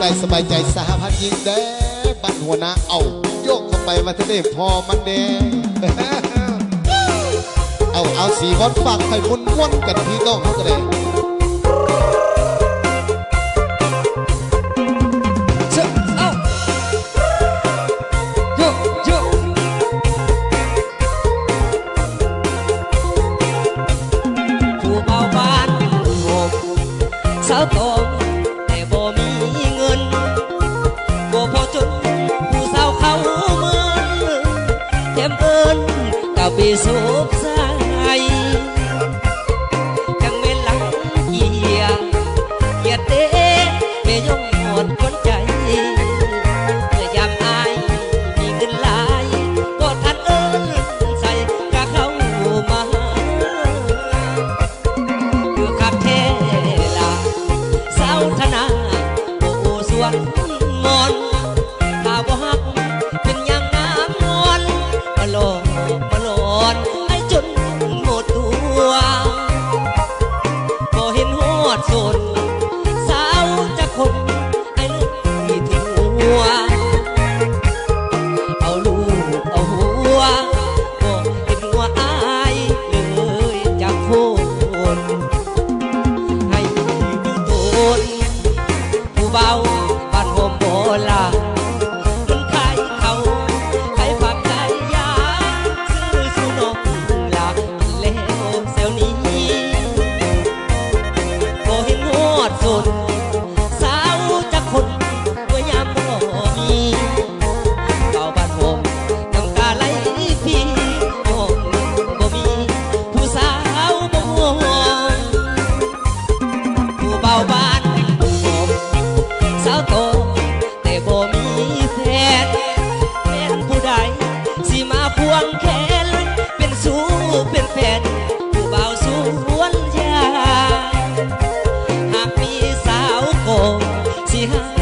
กายสบายใจสหพันธ์ยิงแด้บันหัวหน้าเอาโยกเข้าไปมาทะเลพอมันแดงเอาสีบอลฝากให้ม้วนๆกันพี่น้องเขาก็ได้สาวตองแต่บ่มีเงินบ่พอจนผู้สาวเขาเมืองแถมเอิญกับปีสุบใสจังเวลังเกียดเด้ไม่ยอมหมดคนใจเมื่อยามอายมีเงินหลายก็ทันเอิญใส่กะเข้ามาคือขับเทสาวธนาโอ้สวงมอนถ้าบ่ฮักเป็นอย่างงามนวลมาหลอนให้จนหมดตัวบ่เห็นหอดสนสาวจะคงไอ้ลูกที่ถึงหัวเอาลูกเอาหัวบ่เห็นหัวอายเลยจะโคนให้ดูโตนผู้เบาบ้านโฮมโบราณมันขายเขาขายผักขายยาซื้อสุนมหลักแล้วเซลนี้บ่เห็นหอดสนสาวจะคนว่ายามบ่มีเบาบ้านโฮมน้ำตาไหลพี่โอ้บ่มีผู้สาวบ่ห่วงผู้เบาบ้านสาวโตแต่บ่มีแฟนเป็นผู้ใดสิมาควงแขนเป็นสู้เป็นแฟนผู้เบาสวนยาหากมีสาวโกสิหา